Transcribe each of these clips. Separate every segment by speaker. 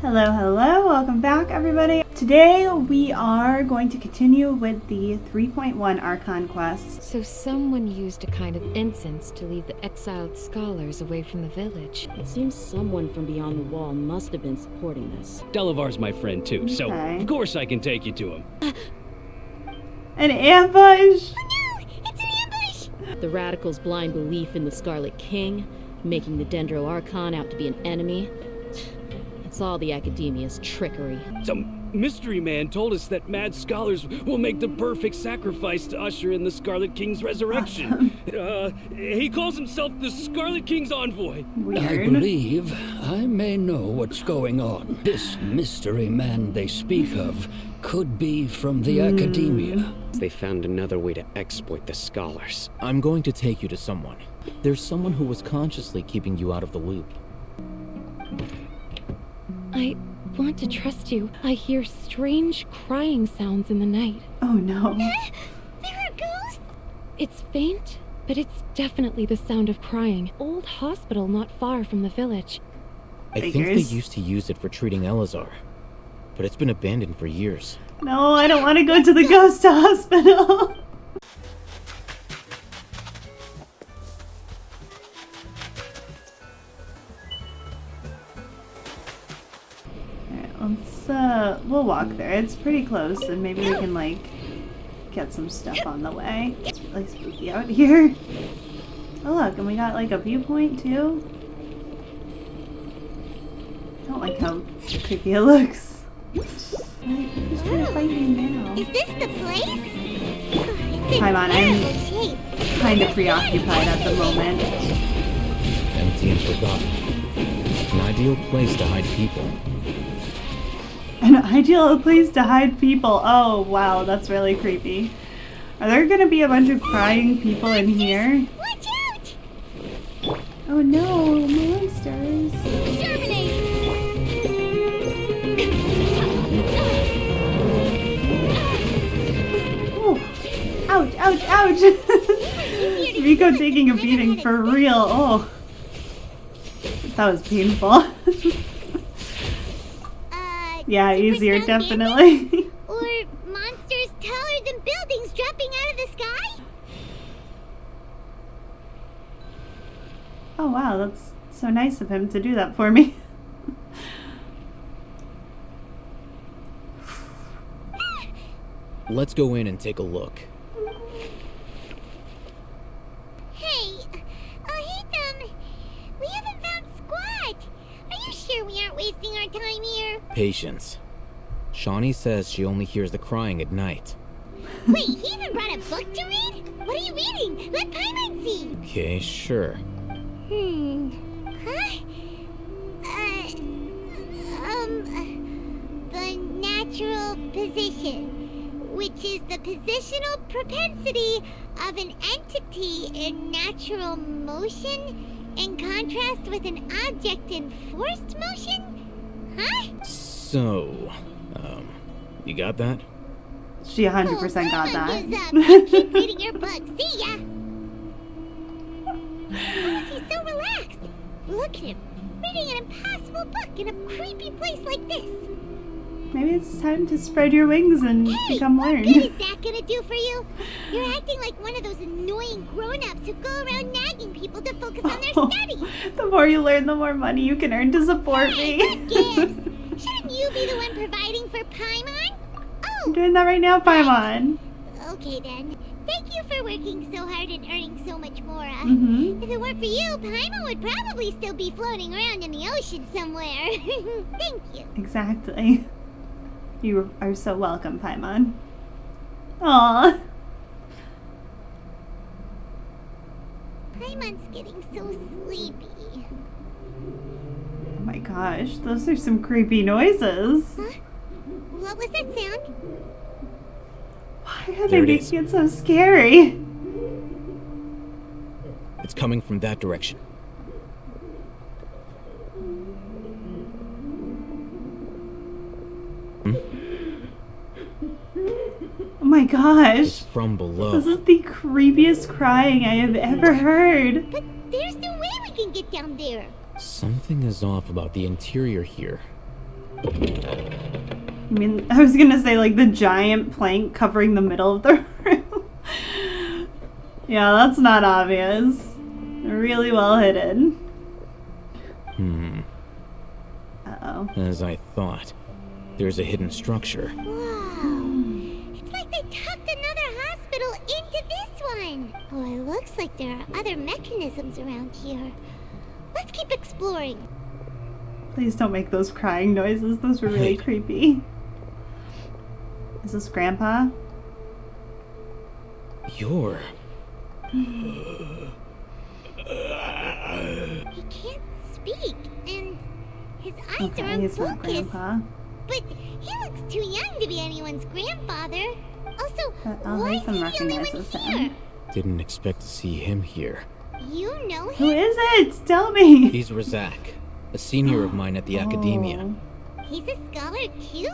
Speaker 1: Hello, hello, welcome back everybody. Today we are going to continue with the 3.1 Archon quests.
Speaker 2: So someone used a kind of incense to lead the exiled scholars away from the village.
Speaker 3: It seems someone from beyond the wall must have been supporting this.
Speaker 4: Delavar's my friend too, so of course I can take you to him.
Speaker 1: An ambush!
Speaker 5: Oh no! It's an ambush!
Speaker 3: The radicals' blind belief in the Scarlet King, making the Dendro Archon out to be an enemy. It's all the Academia's trickery.
Speaker 4: Some mystery man told us that mad scholars will make the perfect sacrifice to usher in the Scarlet King's resurrection. He calls himself the Scarlet King's envoy.
Speaker 1: Weird.
Speaker 6: I believe I may know what's going on. This mystery man they speak of could be from the Academia.
Speaker 7: They found another way to exploit the scholars.
Speaker 8: I'm going to take you to someone. There's someone who was consciously keeping you out of the loop.
Speaker 2: I want to trust you. I hear strange crying sounds in the night.
Speaker 1: Oh no.
Speaker 5: There are ghosts?
Speaker 2: It's faint, but it's definitely the sound of crying. Old hospital not far from the village.
Speaker 8: I think they used to use it for treating Elazar, but it's been abandoned for years.
Speaker 1: No, I don't want to go to the ghost hospital. We'll walk there. It's pretty close, and maybe we can, like, get some stuff on the way. It's really spooky out here. Oh, look, and we got, like, a viewpoint, too. I don't like how creepy it looks. Who's trying to fight me now?
Speaker 5: Is this the place?
Speaker 1: Come on,
Speaker 5: I'm
Speaker 1: kind of preoccupied at the moment.
Speaker 8: Empty and forgotten. An ideal place to hide people.
Speaker 1: An ideal place to hide people. Oh, wow, that's really creepy. Are there gonna be a bunch of crying people in here?
Speaker 5: Watch out!
Speaker 1: Oh no, monsters.
Speaker 5: Exterminate!
Speaker 1: Oh, ouch, ouch, ouch. Rico taking a beating for real. Oh, that was painful. Yeah, easier, definitely.
Speaker 5: Or monsters taller than buildings dropping out of the sky?
Speaker 1: Oh wow, that's so nice of him to do that for me.
Speaker 8: Let's go in and take a look.
Speaker 5: Hey, alhaitham, we haven't found squat. Are you sure we aren't wasting our time here?
Speaker 8: Patience. Shawnee says she only hears the crying at night.
Speaker 5: Wait, he even brought a book to read? What are you reading? Let Paimon see.
Speaker 8: Okay, sure.
Speaker 5: Huh? The natural position, which is the positional propensity of an entity in natural motion in contrast with an object in forced motion? Huh?
Speaker 8: So, you got that?
Speaker 1: She 100% got that.
Speaker 5: Gives up. Keep reading your book. See ya. Why is he so relaxed? Look at him, reading an impossible book in a creepy place like this.
Speaker 1: Maybe it's time to spread your wings and become learned.
Speaker 5: What good is that gonna do for you? You're acting like one of those annoying grown-ups who go around nagging people to focus on their studies.
Speaker 1: The more you learn, the more money you can earn to support
Speaker 5: Hey,
Speaker 1: me.
Speaker 5: who gives? Shouldn't you be the one providing for Paimon?
Speaker 1: I'm doing that right now, Paimon.
Speaker 5: Okay then. Thank you for working so hard and earning so much more.
Speaker 1: Mm-hmm.
Speaker 5: If it weren't for you, Paimon would probably still be floating around in the ocean somewhere. Thank you.
Speaker 1: Exactly. You are so welcome, Paimon. Aww.
Speaker 5: Paimon's getting so sleepy.
Speaker 1: Oh my gosh, those are some creepy noises.
Speaker 5: Huh? What was that sound?
Speaker 1: Why are they
Speaker 8: There it
Speaker 1: making it so scary?
Speaker 8: It's coming from that direction.
Speaker 1: Oh my gosh.
Speaker 8: It's from below.
Speaker 1: This is the creepiest crying I have ever heard.
Speaker 5: But there's no way we can get down there.
Speaker 8: Something is off about the interior here.
Speaker 1: I mean, I was gonna say like the giant plank covering the middle of the room. Yeah, that's not obvious. Really well hidden. Uh-oh.
Speaker 8: As I thought, there's a hidden structure.
Speaker 5: Whoa. It's like they tucked another hospital into this one. Oh, it looks like there are other mechanisms around here. Let's keep exploring.
Speaker 1: Please don't make those crying noises. Those were really creepy. Is this Grandpa?
Speaker 8: You're...
Speaker 5: He can't speak, and his eyes are
Speaker 1: Okay, he's not
Speaker 5: unfocused.
Speaker 1: Grandpa.
Speaker 5: But he looks too young to be anyone's grandfather. Also,
Speaker 1: But
Speaker 5: why is he
Speaker 1: alhaitham
Speaker 5: the only one
Speaker 1: recognizes
Speaker 5: here?
Speaker 1: him.
Speaker 8: Didn't expect to see him here.
Speaker 5: You know
Speaker 1: Who
Speaker 5: him?
Speaker 1: is it? Tell me.
Speaker 8: He's Razak, a senior of mine at the Akademiya.
Speaker 5: He's a scholar too?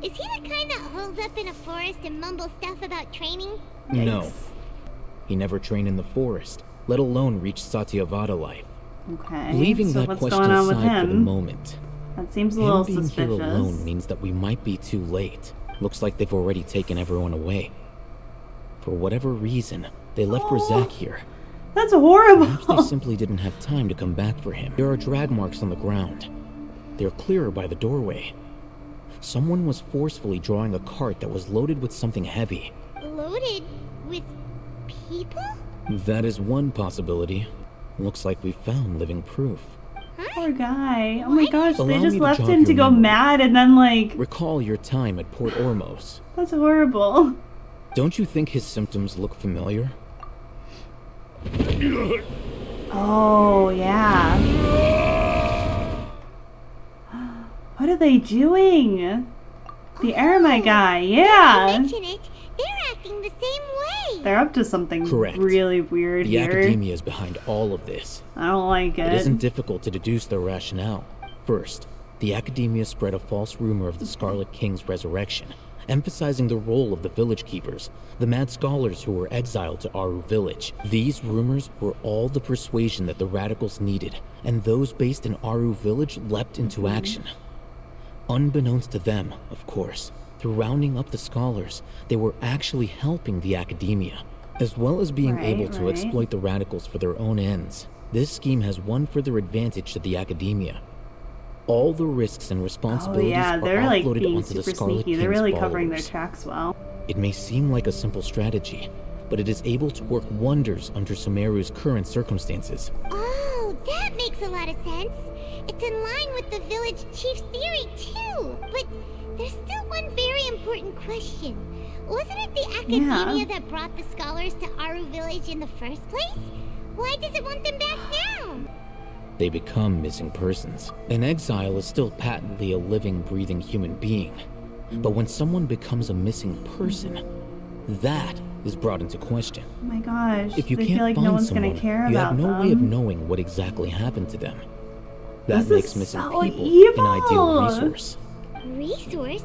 Speaker 5: Is he the kind that holds up in a forest and mumbles stuff about training?
Speaker 8: No.
Speaker 1: Yikes.
Speaker 8: He never trained in the forest, let alone reach Satyavada life.
Speaker 1: Okay.
Speaker 8: Leaving
Speaker 1: so
Speaker 8: that
Speaker 1: what's
Speaker 8: question
Speaker 1: going on with
Speaker 8: aside for the
Speaker 1: him?
Speaker 8: moment,
Speaker 1: That seems a
Speaker 8: him
Speaker 1: little
Speaker 8: being
Speaker 1: suspicious.
Speaker 8: here alone means that we might be too late. Looks like they've already taken everyone away. For whatever reason, they left Razak here.
Speaker 1: That's horrible.
Speaker 8: Perhaps they simply didn't have time to come back for him. There are drag marks on the ground. They're clearer by the doorway. Someone was forcefully drawing a cart that was loaded with something heavy.
Speaker 5: Loaded with people?
Speaker 8: That is one possibility. Looks like we found living proof.
Speaker 1: Poor guy. Oh my gosh,
Speaker 8: Allow
Speaker 1: they
Speaker 8: me
Speaker 1: just
Speaker 8: to
Speaker 1: left
Speaker 8: jog
Speaker 1: him to
Speaker 8: your
Speaker 1: go
Speaker 8: memory.
Speaker 1: mad and then like...
Speaker 8: Recall your time at Port Ormos.
Speaker 1: That's horrible.
Speaker 8: Don't you think his symptoms look familiar?
Speaker 1: Oh, yeah. What are they doing? The Aramite guy, yeah.
Speaker 5: Mention it. They're acting the same way.
Speaker 1: They're up to something
Speaker 8: Correct.
Speaker 1: really weird
Speaker 8: The
Speaker 1: here.
Speaker 8: Akademiya is behind all of this.
Speaker 1: I don't like it.
Speaker 8: It isn't difficult to deduce their rationale. First, the Akademiya spread a false rumor of the Scarlet King's resurrection, emphasizing the role of the village keepers, the mad scholars who were exiled to Aru village. These rumors were all the persuasion that the radicals needed, and those based in Aru village leapt into action. Unbeknownst to them, of course, through rounding up the scholars, they were actually helping the Akademiya, as well as being able to exploit the radicals for their own ends. This scheme has one further advantage to the Akademiya. All the risks and
Speaker 1: Oh
Speaker 8: responsibilities
Speaker 1: yeah,
Speaker 8: are
Speaker 1: they're like
Speaker 8: offloaded
Speaker 1: being
Speaker 8: onto the
Speaker 1: super
Speaker 8: Scarlet
Speaker 1: sneaky.
Speaker 8: King's
Speaker 1: They're really
Speaker 8: followers.
Speaker 1: covering their tracks well.
Speaker 8: It may seem like a simple strategy, but it is able to work wonders under Sumeru's current circumstances.
Speaker 5: Oh, that makes a lot of sense. It's in line with the village chief's theory, too. But there's still one very important question. Wasn't it the Akademiya that brought the scholars to Aru village in the first place? Why does it want them back now?
Speaker 8: They become missing persons. An exile is still patently a living, breathing human being. But when someone becomes a missing person, that is brought into question.
Speaker 1: Oh my gosh,
Speaker 8: If you
Speaker 1: they
Speaker 8: can't
Speaker 1: feel like
Speaker 8: find
Speaker 1: no one's
Speaker 8: someone,
Speaker 1: gonna care
Speaker 8: you
Speaker 1: about
Speaker 8: have no
Speaker 1: them.
Speaker 8: way of knowing what exactly happened to them. That
Speaker 1: This
Speaker 8: makes
Speaker 1: is
Speaker 8: missing
Speaker 1: so
Speaker 8: people
Speaker 1: evil.
Speaker 8: an ideal resource.
Speaker 5: Resource?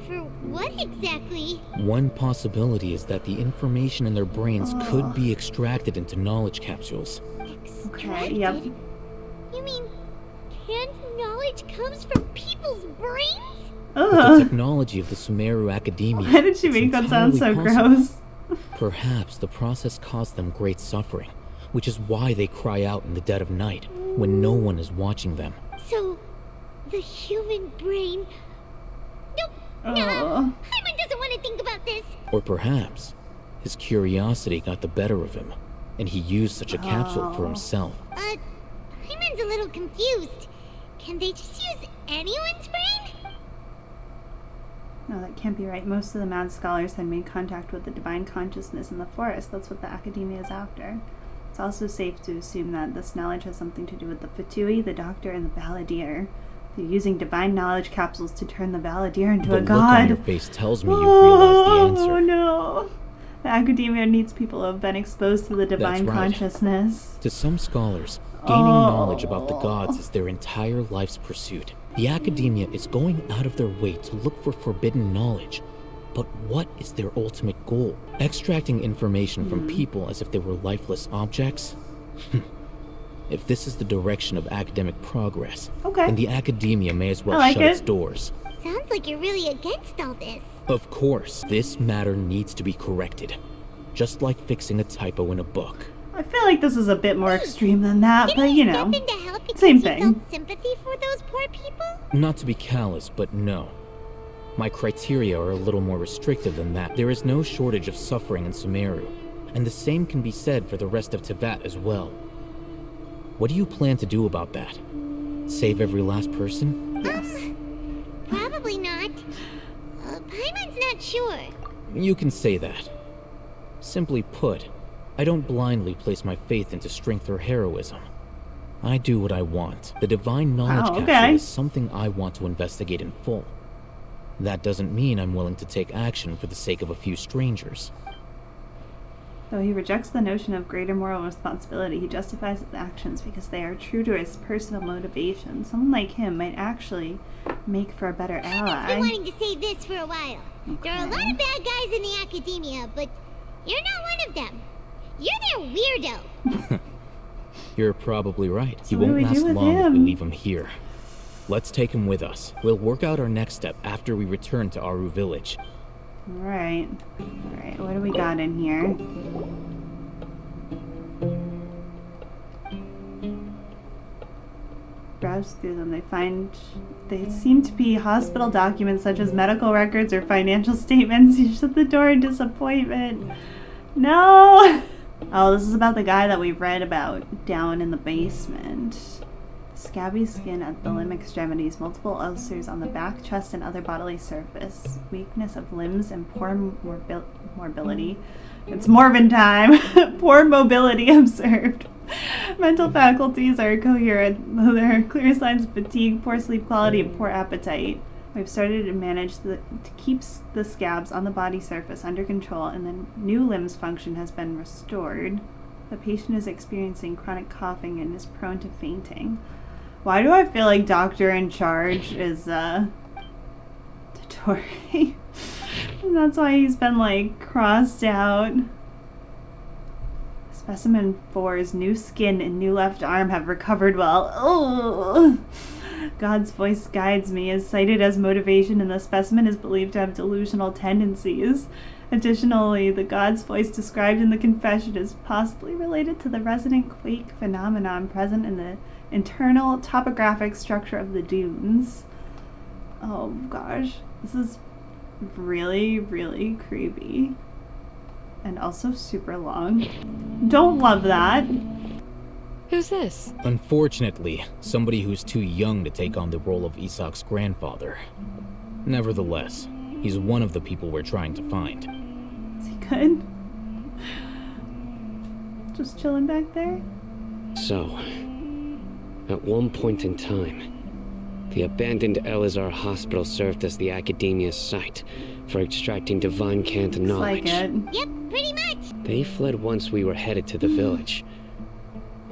Speaker 5: For what exactly?
Speaker 8: One possibility is that the information in their brains could be extracted into knowledge capsules.
Speaker 1: Okay, yep.
Speaker 5: You mean canned knowledge comes from people's brains?
Speaker 8: With the
Speaker 1: Ugh.
Speaker 8: technology of the Sumeru Akademiya,
Speaker 1: Why did she
Speaker 8: it's
Speaker 1: make that sound so
Speaker 8: entirely possible.
Speaker 1: gross?
Speaker 8: Perhaps the process caused them great suffering, which is why they cry out in the dead of night, when no one is watching them.
Speaker 5: So, the human brain... Nope.
Speaker 1: Oh.
Speaker 5: Hyman doesn't want to think about this.
Speaker 8: Or perhaps his curiosity got the better of him, and he used such a capsule for himself.
Speaker 5: Hyman's a little confused. Can they just use anyone's brain?
Speaker 1: No, that can't be right. Most of the mad scholars had made contact with the divine consciousness in the forest. That's what the Akademiya is after. It's also safe to assume that this knowledge has something to do with the Fatui, the Doctor, and the Balladeer. They're using divine knowledge capsules to turn the Balladeer into
Speaker 8: The
Speaker 1: a
Speaker 8: look
Speaker 1: god.
Speaker 8: on your face tells me you've realized the answer.
Speaker 1: Oh no! The Akademiya needs people who have been exposed to the divine
Speaker 8: right.
Speaker 1: consciousness.
Speaker 8: To some scholars, gaining knowledge about the gods is their entire life's pursuit. The Akademiya is going out of their way to look for forbidden knowledge. But what is their ultimate goal? Extracting information from people as if they were lifeless objects? If this is the direction of academic progress,
Speaker 1: Okay.
Speaker 8: then the academia may as well
Speaker 1: I like
Speaker 8: shut its
Speaker 1: it.
Speaker 8: doors.
Speaker 5: Sounds like you're really against all this.
Speaker 8: Of course, this matter needs to be corrected. Just like fixing a typo in a book.
Speaker 1: I feel like this is a bit more extreme than that,
Speaker 5: Didn't
Speaker 1: but
Speaker 5: you
Speaker 1: you know.
Speaker 5: step in to help because
Speaker 1: same
Speaker 5: you
Speaker 1: thing.
Speaker 5: felt sympathy for those poor people?
Speaker 8: Not to be callous, but no. My criteria are a little more restrictive than that. There is no shortage of suffering in Sumeru, and the same can be said for the rest of Teyvat as well. What do you plan to do about that? Save every last person?
Speaker 1: Yes.
Speaker 5: Probably not. Paimon's not sure.
Speaker 8: You can say that. Simply put, I don't blindly place my faith into strength or heroism. I do what I want. The divine knowledge
Speaker 1: Wow,
Speaker 8: capsule
Speaker 1: okay.
Speaker 8: is something I want to investigate in full. That doesn't mean I'm willing to take action for the sake of a few strangers.
Speaker 1: Though he rejects the notion of greater moral responsibility, he justifies his actions because they are true to his personal motivation. Someone like him might actually make for a better
Speaker 5: I've been
Speaker 1: ally.
Speaker 5: wanting to say this for a while. There are a lot of bad guys in the academia, but you're not one of them. You're their weirdo.
Speaker 8: You're probably right. He
Speaker 1: what do
Speaker 8: won't
Speaker 1: we do
Speaker 8: last
Speaker 1: with
Speaker 8: long if we
Speaker 1: him?
Speaker 8: leave him here. Let's take him with us. We'll work out our next step after we return to Aru village.
Speaker 1: Alright. Alright, what do we got in here? Browse through them. They seem to be hospital documents such as medical records or financial statements. You shut the door in disappointment. No! Oh, this is about the guy that we've read about down in the basement. Scabby skin at the limb extremities, multiple ulcers on the back, chest, and other bodily surface, weakness of limbs, and poor mobility. It's Morbin time. Poor mobility observed. Mental faculties are coherent, though there are clear signs of fatigue, poor sleep quality, and poor appetite. We've started to manage to keep the scabs on the body surface under control, and the new limbs function has been restored. The patient is experiencing chronic coughing and is prone to fainting. Why do I feel like doctor in charge is Totore? And that's why he's been like crossed out. Specimen 4's new skin and new left arm have recovered well. Oh, God's voice guides me, is cited as motivation, and the specimen is believed to have delusional tendencies. Additionally, the God's voice described in the confession is possibly related to the resonant quake phenomenon present in the internal topographic structure of the dunes. Oh gosh, this is really, really creepy. And also super long. Don't love that.
Speaker 2: Who's this?
Speaker 8: Unfortunately, somebody who's too young to take on the role of Isak's grandfather. Nevertheless, he's one of the people we're trying to find.
Speaker 1: Is he good? Just chilling back there?
Speaker 7: So, at one point in time, the abandoned Elazar hospital served as the academia's site for extracting divine cant
Speaker 1: Looks like
Speaker 7: knowledge.
Speaker 1: it.
Speaker 5: Yep, pretty much.
Speaker 7: They fled once we were headed to the village,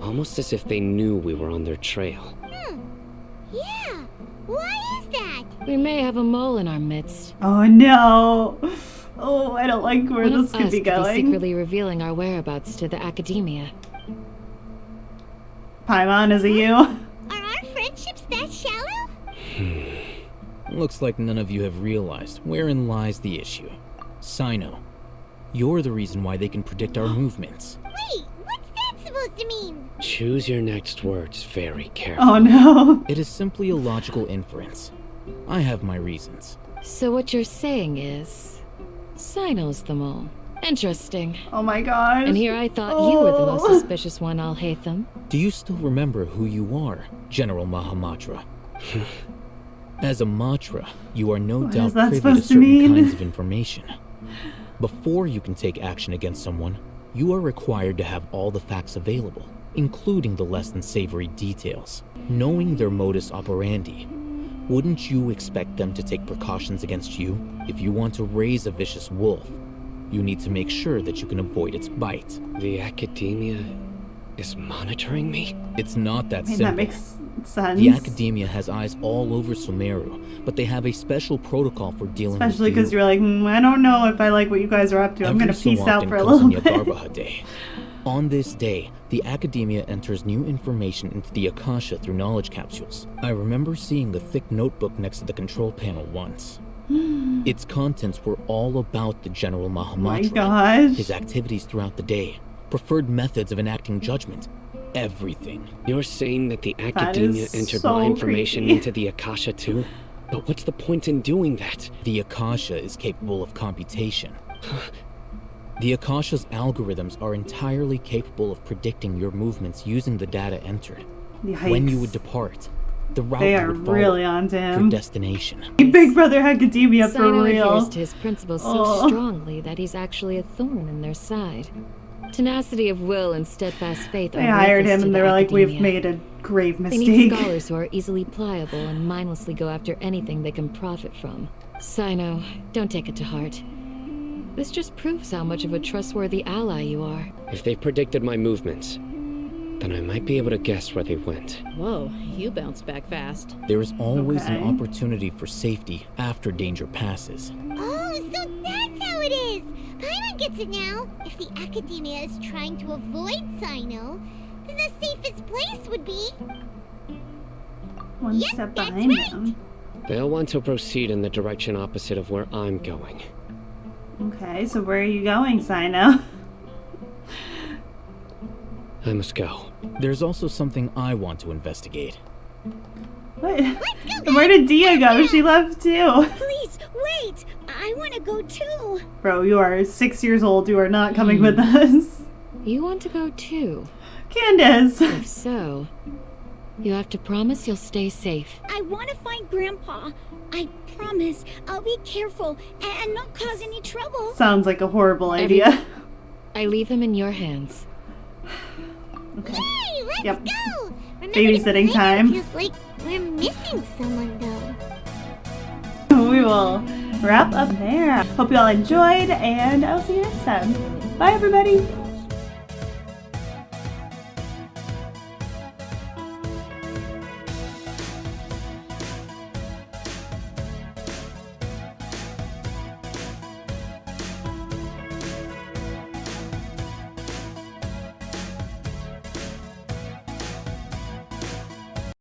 Speaker 7: almost as if they knew we were on their trail.
Speaker 5: Yeah. Why is that?
Speaker 2: We may have a mole in our midst.
Speaker 1: Oh no! Oh, I don't like where
Speaker 2: One
Speaker 1: this
Speaker 2: of
Speaker 1: could
Speaker 2: us
Speaker 1: be
Speaker 2: could be
Speaker 1: going.
Speaker 2: secretly revealing our whereabouts to the academia.
Speaker 1: Paimon, is it you?
Speaker 5: Are our friendships that shallow?
Speaker 8: Looks like none of you have realized wherein lies the issue. Sino, you're the reason why they can predict our movements.
Speaker 5: Wait, what's that supposed to mean?
Speaker 7: Choose your next words very carefully.
Speaker 1: Oh no.
Speaker 8: It is simply a logical inference. I have my reasons.
Speaker 2: So what you're saying is, Sino's the mole. Interesting.
Speaker 1: Oh my gosh.
Speaker 2: And here I thought you were the most
Speaker 1: Oh.
Speaker 2: suspicious one, alhaitham.
Speaker 8: Do you still remember who you are, General Mahamatra? As a Matra, you are no
Speaker 1: What
Speaker 8: doubt
Speaker 1: is that
Speaker 8: privy to
Speaker 1: supposed to
Speaker 8: certain
Speaker 1: mean?
Speaker 8: kinds of information. Before you can take action against someone, you are required to have all the facts available, including the less than savory details. Knowing their modus operandi, wouldn't you expect them to take precautions against you? If you want to raise a vicious wolf, you need to make sure that you can avoid its bite.
Speaker 7: The academia is monitoring me?
Speaker 8: It's not that
Speaker 1: I mean,
Speaker 8: simple.
Speaker 1: that makes sense.
Speaker 8: The academia has eyes all over Sumeru, but they have a special protocol for dealing
Speaker 1: Especially
Speaker 8: with
Speaker 1: because you're like, I don't know if I like what you guys are up to. I'm
Speaker 8: Every
Speaker 1: gonna
Speaker 8: so
Speaker 1: peace out
Speaker 8: often
Speaker 1: for a little
Speaker 8: Kozanya
Speaker 1: bit.
Speaker 8: Garbahade. On this day, the Academia enters new information into the Akasha through knowledge capsules. I remember seeing the thick notebook next to the control panel once. Its contents were all about the General
Speaker 1: My
Speaker 8: Mahamatra,
Speaker 1: gosh.
Speaker 8: his activities throughout the day, preferred methods of enacting judgment, everything.
Speaker 7: You're saying that the Academia
Speaker 1: is
Speaker 7: entered
Speaker 1: so
Speaker 7: my information
Speaker 1: creepy.
Speaker 7: into the Akasha too? But what's the point in doing that?
Speaker 8: The Akasha is capable of computation. The Akasha's algorithms are entirely capable of predicting your movements using the data entered. When you would depart, the route
Speaker 1: They
Speaker 8: you
Speaker 1: are
Speaker 8: would follow,
Speaker 1: really onto
Speaker 8: your
Speaker 1: him.
Speaker 8: destination.
Speaker 1: Big Brother Academia for
Speaker 2: Sino
Speaker 1: real.
Speaker 2: adheres to his principles so
Speaker 1: Oh.
Speaker 2: strongly that he's actually a thorn in their side. Tenacity of will and steadfast faith
Speaker 1: They
Speaker 2: are
Speaker 1: hired
Speaker 2: worthless
Speaker 1: him
Speaker 2: to
Speaker 1: and
Speaker 2: the
Speaker 1: they were like, we've
Speaker 2: Academia.
Speaker 1: made a grave
Speaker 2: They need
Speaker 1: mistake.
Speaker 2: scholars who are easily pliable and mindlessly go after anything they can profit from. Sino, don't take it to heart. This just proves how much of a trustworthy ally you are.
Speaker 7: If they predicted my movements, then I might be able to guess where they went.
Speaker 3: Whoa, you bounced back fast.
Speaker 8: There is always an
Speaker 1: Okay.
Speaker 8: opportunity for safety after danger passes.
Speaker 5: Oh, so that's how it is! Paimon gets it now. If the Academia is trying to avoid Sino, then the safest place would be...
Speaker 1: One
Speaker 5: Yep,
Speaker 1: step
Speaker 5: that's
Speaker 1: behind
Speaker 5: right.
Speaker 1: him.
Speaker 7: They'll want to proceed in the direction opposite of where I'm going.
Speaker 1: Okay, so where are you going, Sino?
Speaker 7: I must go.
Speaker 8: There's also something I want to investigate.
Speaker 1: What?
Speaker 5: Let's go,
Speaker 1: Where did Dia go? She left too.
Speaker 5: Please, wait! I want to go too!
Speaker 1: Bro, you are 6 years old. You are not coming with us.
Speaker 2: You want to go too?
Speaker 1: Candace.
Speaker 2: If so, you have to promise you'll stay safe.
Speaker 5: I want to find Grandpa. I promise I'll be careful and not cause any trouble.
Speaker 1: Sounds like a horrible idea.
Speaker 2: I leave him in your hands.
Speaker 1: Okay.
Speaker 5: Hey, let's
Speaker 1: Yep.
Speaker 5: go! Remember
Speaker 1: Babysitting
Speaker 5: to
Speaker 1: time.
Speaker 5: Feels like we're missing someone though.
Speaker 1: We will wrap up there. Hope you all enjoyed, and I'll see you next time. Bye, everybody.